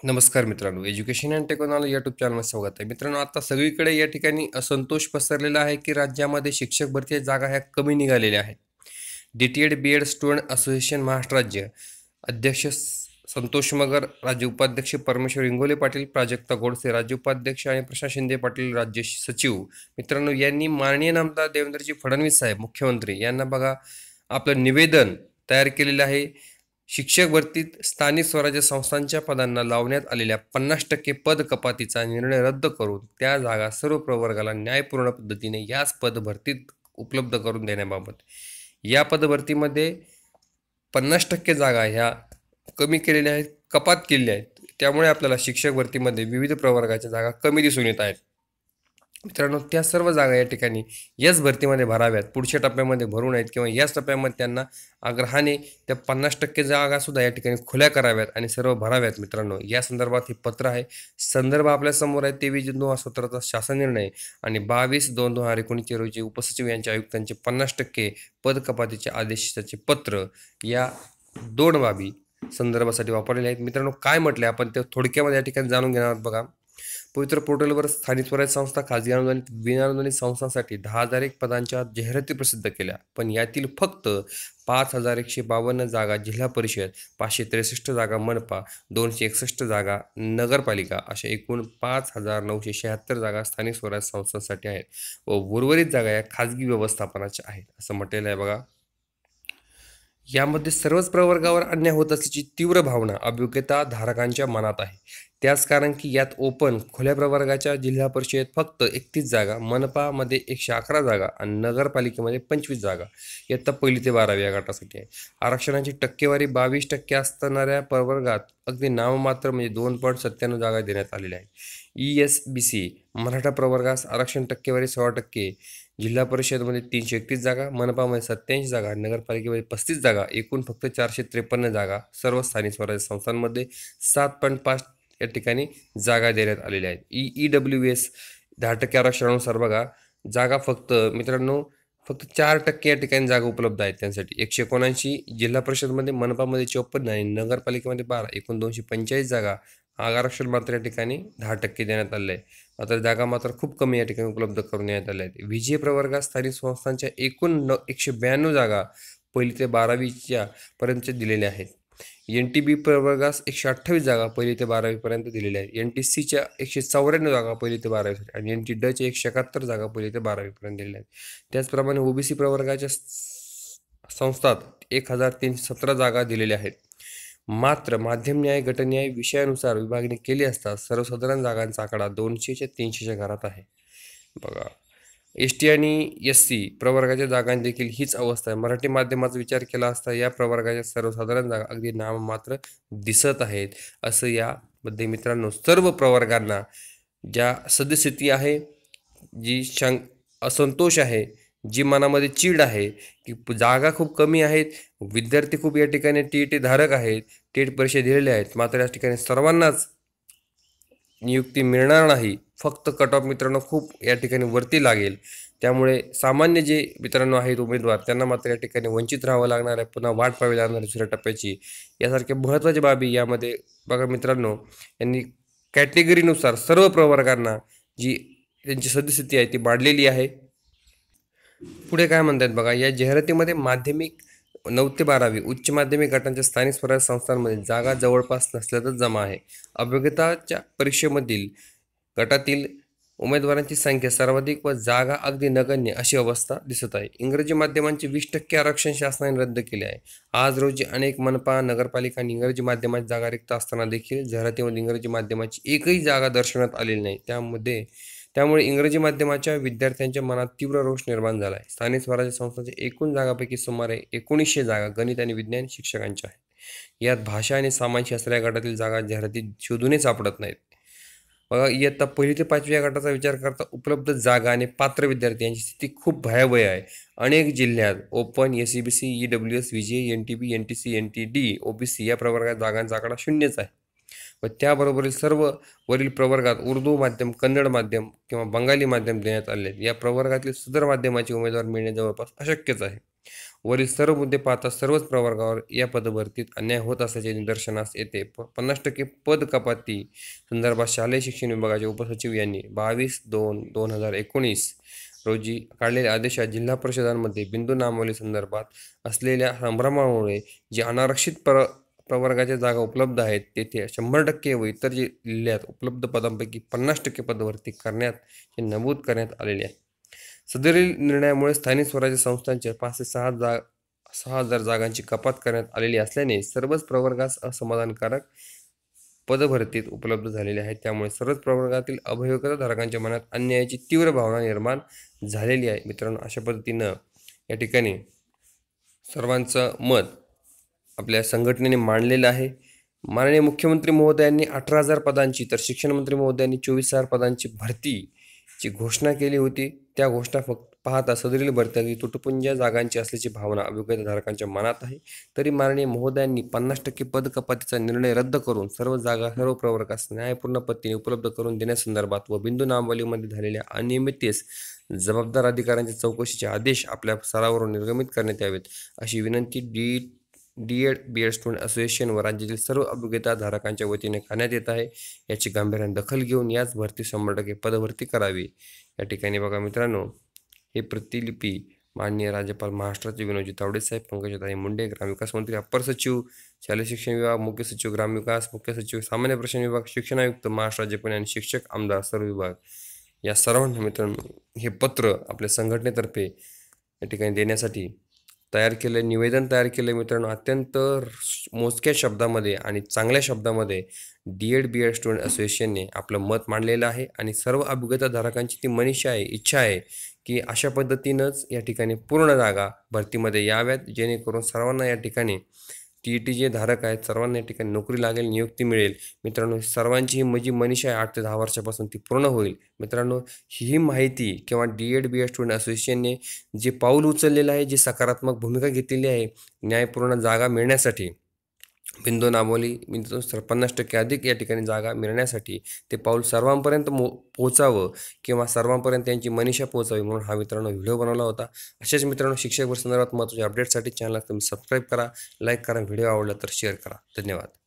नमस्कार मित्रांनो, education and technology YouTube चॅनलमध्ये स्वागत आहे. मित्रांनो, आता सगळीकडे या ठिकाणी असंतोष पसरलेला आहे की राज्यामध्ये शिक्षक भरती जागा ह्या कमी निघालेल्या आहेत. DTED BEd student association Maharashtra राज्य अध्यक्ष संतोष मगर, राज्य उपाध्यक्ष परमेश्वर इंगोले पाटील, प्राजक्ता गोडसे राज्य उपाध्यक्ष आणि प्रशांत शिंदे पाटील राज्य सचिव. मित्रांनो, यांनी माननीय नामदार देवेंद्रजी फडणवीस साहेब मुख्यमंत्री यांना बघा आपलं निवेदन तयार केलेलं आहे. शिक्षक भरतीत स्थानिक स्वराज्य संस्थांच्या पदांना लावण्यात आलेल्या 50% पद कपातीचा निर्णय रद्द करून त्या जागा सर्व प्रवर्गाला न्यायपूर्ण पद्धतीने याच पदभरतीत उपलब्ध करून देण्याबाबत. या पदभरतीमध्ये 50% जागा ह्या कमी केलेल्या आहेत, कपात केलेल्या आहेत. त्यामुळे आपल्याला शिक्षक भरतीमध्ये विविध प्रवर्गाच्या जागा कमी दिसून येत आहेत. मित्रांनो, त्या सर्व जागा या ठिकाणी याच भरतीमध्ये भराव्यात, पुढच्या टप्प्यामध्ये भरू नयेत किंवा याच टप्प्यामध्ये त्यांना आग्रहाने त्या 50% जागासुद्धा या ठिकाणी खुल्या कराव्यात आणि सर्व भराव्यात. मित्रांनो, या संदर्भात हे पत्र आहे. संदर्भ आपल्यासमोर आहे. 23/2/2017चा शासन निर्णय आणि 22/2/2019 रोजी उपसचिव यांच्या आयुक्तांचे 50% पद कपातीचे आदेशाचे पत्र या दोन बाबी संदर्भासाठी वापरलेले आहेत. मित्रांनो, काय म्हटले आपण ते थोडक्यामध्ये या ठिकाणी जाणून घेणार आहोत. बघा, पवित्र पोर्टलवर स्थानिक स्वराज्य संस्था, खाजगी अनुदानित, विनाअनुदानित संस्थांसाठी 10,001 पदांच्या जाहिराती प्रसिद्ध केल्या, पण यातील फक्त 5,152 जागा जिल्हा परिषद, 563 जागा मनपा, 261 जागा नगरपालिका अशा एकूण 5,976 जागा स्थानिक स्वराज्य संस्थांसाठी आहेत व उर्वरित जागा या खाजगी व्यवस्थापनाच्या आहेत असं म्हटलेलं आहे. बघा, यामध्ये सर्वच प्रवर्गावर अन्याय होत असल्याची तीव्र भावना अभियोग्यता धारकांच्या मनात आहे. त्याच कारण की यात ओपन खुल्या प्रवर्गाच्या जिल्हा परिषदेत फक्त 31 जागा, मनपामध्ये 111 जागा आणि नगरपालिकेमध्ये 25 जागा इयत्ता 1ली ते 12वी या गटासाठी आहे. आरक्षणाची टक्केवारी 22% असणाऱ्या प्रवर्गात अगदी नाममात्र म्हणजे 2.97 जागा देण्यात आलेल्या आहेत. ESBC मराठा प्रवर्गास आरक्षण टक्केवारी 16%, जिल्हा परिषदमध्ये 331 जागा, मनपामध्ये 87 जागा, नगरपालिकेमध्ये 35 जागा, एकूण फक्त 453 जागा. सर्व स्थानिक स्वराज्य संस्थांमध्ये 7.5 या ठिकाणी जागा देण्यात आलेल्या आहेत. EWS 10% आरक्षणानुसार बघा जागा फक्त मित्रांनो फक्त 4% या ठिकाणी जागा उपलब्ध आहेत त्यांसाठी. 179 जिल्हा परिषदमध्ये, मनपामध्ये 54 आणि नगरपालिकेमध्ये 12, एकूण 245 जागा. आरक्षण मात्र या ठिकाणी 10% देण्यात आले आहे. मात्र जागा मात्र खूप कमी या ठिकाणी उपलब्ध करून देण्यात आल्या आहेत. विजय प्रवर्गात स्थानिक संस्थांच्या एकूण 192 जागा 1ली ते 12वीच्या पर्यंत दिलेल्या आहेत. NTB प्रवर्गास 128 जागा 1ली ते 12वी पर्यंत दिलेल्या आहेत. NTCच्या 194 जागा 1ली ते 12वी आणि NTDच्या 171 जागा 1ली ते 12वी पर्यंत दिलेल्या आहेत. त्याचप्रमाणे OBC प्रवर्गाच्या संस्थात 1,317 जागा दिलेल्या आहेत. मात्र माध्यम न्याय, गटन्याय विषयानुसार विभागणी केली असता सर्वसाधारण जागांचा आकडा 200 ते 300च्या घरात आहे. बघा, ST आणि SC प्रवर्गाच्या जागांची देखील हीच अवस्था आहे. मराठी माध्यमाचा विचार केला असता या प्रवर्गाच्या सर्वसाधारण जागा अगदी नाममात्र दिसत आहेत. असं यामध्ये मित्रांनो सर्व प्रवर्गांना ज्या सद्यस्थिती आहे, जी असंतोष आहे, जी मनामध्ये चीड आहे की जागा खूप कमी आहेत, विद्यार्थी खूप या ठिकाणी TET धारक आहेत, टेट परीक्षा दिलेल्या आहेत, मात्र या ठिकाणी सर्वांनाच नियुक्ती मिळणार नाही. फक्त कट ऑफ मित्रांनो खूप या ठिकाणी वरती लागेल. त्यामुळे सामान्य जे मित्रांनो आहेत उमेदवार त्यांना मात्र या ठिकाणी वंचित राहावं लागणार आहे, पुन्हा वाट पाहावी लागणार दुसऱ्या टप्प्याची. यासारख्या महत्त्वाच्या बाबी यामध्ये बघा मित्रांनो, यांनी कॅटेगरीनुसार सर्व प्रवर्गांना जी त्यांची सद्यस्थिती आहे ती मांडलेली आहे. पुढे काय म्हणतात बघा, या जाहिरातीमध्ये माध्यमिक 9 ते 12वी उच्च माध्यमिक गटांच्या स्थानिक स्वराज्य संस्थांमध्ये जागा जवळपास नसल्यातच जमा आहे. अभियोग्यताच्या परीक्षेमधील गटातील उमेदवारांची संख्या सर्वाधिक व जागा अगदी नगण्य अशी अवस्था दिसत आहे. इंग्रजी माध्यमांचे 20% आरक्षण शासनाने रद्द केले आहे. आज रोजी अनेक मनपा, नगरपालिका आणि इंग्रजी माध्यमाची जागा रिक्त असताना देखील जाहिरातीमध्ये इंग्रजी माध्यमाची एकही जागा दर्शवण्यात आलेली नाही. त्यामुळे इंग्रजी माध्यमाच्या विद्यार्थ्यांच्या मनात तीव्र रोष निर्माण झाला आहे. स्थानिक स्वराज्य संस्थांच्या एकूण जागापैकी सुमारे 1900 जागा गणित आणि विज्ञान शिक्षकांच्या आहेत. यात भाषा आणि समाजशास्त्र या गटातील जागा जाहिरातीत शोधूनही सापडत नाहीत. बघा, इयत्ता 1ली ते 5वी या गटाचा विचार करता उपलब्ध जागा आणि पात्र विद्यार्थी यांची स्थिती खूप भयावह आहे. अनेक जिल्ह्यात ओपन, SEBC, EWS, विजय, NTB, NTC, NTD, OBC या प्रवर्गात जागांचा आकडा शून्यच आहे व त्याबरोबरील सर्व वरील प्रवर्गात उर्दू माध्यम, कन्नड माध्यम किंवा बंगाली माध्यम देण्यात आले आहेत. या प्रवर्गातील सदर माध्यमाचे उमेदवार मिळणे जवळपास अशक्यच आहे. वरील सर्व मुद्दे पाहता सर्वच प्रवर्गावर या पदभरतीत अन्याय होत असल्याचे निदर्शनास येते. 50% पद कपाती संदर्भात शालेय शिक्षण विभागाचे उपसचिव यांनी 22/2/2019 रोजी काढलेल्या आदेशात जिल्हा परिषदांमध्ये बिंदू नामावली संदर्भात असलेल्या संभ्रमामुळे जे अनारक्षित प्रवर्गाच्या जागा उपलब्ध आहेत तेथे 100% व इतर जिल्ह्यात उपलब्ध पदांपैकी 50% पदभरती करण्यात हे नमूद करण्यात आलेले आहे. सदरील निर्णयामुळे स्थानिक स्वराज्य संस्थांच्या 5 ते 6,000 जागांची कपात करण्यात आलेली असल्याने सर्वच प्रवर्गास असमाधानकारक पदभरतीत उपलब्ध झालेले आहेत. त्यामुळे सर्वच प्रवर्गातील अभियोग्यता धारकांच्या मनात अन्यायाची तीव्र भावना निर्माण झालेली आहे. मित्रांनो, अशा पद्धतीनं या ठिकाणी सर्वांचं मत आपल्या संघटनेने मांडलेलं आहे. माननीय मुख्यमंत्री महोदयांनी 18,000 पदांची तर शिक्षण मंत्री महोदयांनी 24,000 पदांची भरतीची घोषणा केली होती. त्या घोषणा फक्त पाहता सदरील भरती तुटपुंज जागांची असल्याची भावना अभियोग्यताधारकांच्या मनात आहे. तरी माननीय महोदयांनी 50% पद कपातीचा निर्णय रद्द करून सर्व जागा सर्व प्रवर्गास न्यायपूर्ण पद्धतीने उपलब्ध करून देण्यासंदर्भात व बिंदू नामावलीमध्ये झालेल्या अनियमिततेस जबाबदार अधिकाऱ्यांच्या चौकशीचे आदेश आपल्या स्तरावरून निर्गमित करण्यात यावेत, अशी विनंती डीएड बीएड स्टुडंट असोसिएशन व राज्यातील सर्व अभियोग्यताधारकांच्या वतीने करण्यात येत आहे. याची गांभीर्याने दखल घेऊन याच भरती 100% पदभरती करावी. या ठिकाणी बघा मित्रांनो, हे प्रतिलिपी माननीय राज्यपाल महाराष्ट्राचे विनोदजी तावडे साहेब, पंकजाताई मुंडे, ग्रामविकास मंत्री, अप्पर सचिव शालेय शिक्षण विभाग, मुख्य सचिव ग्रामविकास, मुख्य सचिव सामान्य प्रश्न विभाग, शिक्षण आयुक्त महाराष्ट्र राज्य पुणे आणि शिक्षक आमदार सर्व विभाग या सर्वांना मित्रांनो हे पत्र आपल्या संघटनेतर्फे या ठिकाणी देण्यासाठी तयार केलं, निवेदन तयार केलं. मित्रांनो, अत्यंत मोजक्या शब्दामध्ये आणि चांगल्या शब्दामध्ये डीएड बीएड स्टुडंट असोसिएशनने आपलं मत मांडलेलं आहे आणि सर्व अभियोग्यताधारकांची ती मनीषा आहे, इच्छा आहे की अशा पद्धतीनंच या ठिकाणी पूर्ण जागा भरतीमध्ये याव्यात, जेणेकरून सर्वांना या ठिकाणी TET जे धारक आहेत सर्वांना या ठिकाणी नोकरी लागेल, नियुक्ती मिळेल. मित्रांनो, सर्वांची ही माझी मनीषा आहे 8 ते 10 वर्षापासून ती पूर्ण होईल. मित्रांनो, ही माहिती किंवा डीएड बीएड स्टुडंट असोसिएशनने जे पाऊल उचललेलं आहे, जी सकारात्मक भूमिका घेतलेली आहे न्यायपूर्ण जागा मिळण्यासाठी, बिंदू नामावली 50% अधिक या ठिकाणी जागा मिळण्यासाठी ते पाऊल सर्वांपर्यंत पोहोचावं किंवा सर्वांपर्यंत त्यांची मनीषा पोहोचावी म्हणून हा मित्रांनो व्हिडिओ बनवला होता. अशाच मित्रांनो शिक्षक संदर्भात महत्त्वाच्या अपडेटसाठी चॅनलला तुम्ही सबस्क्राईब करा, लाईक करा, व्हिडिओ आवडला तर शेअर करा. धन्यवाद.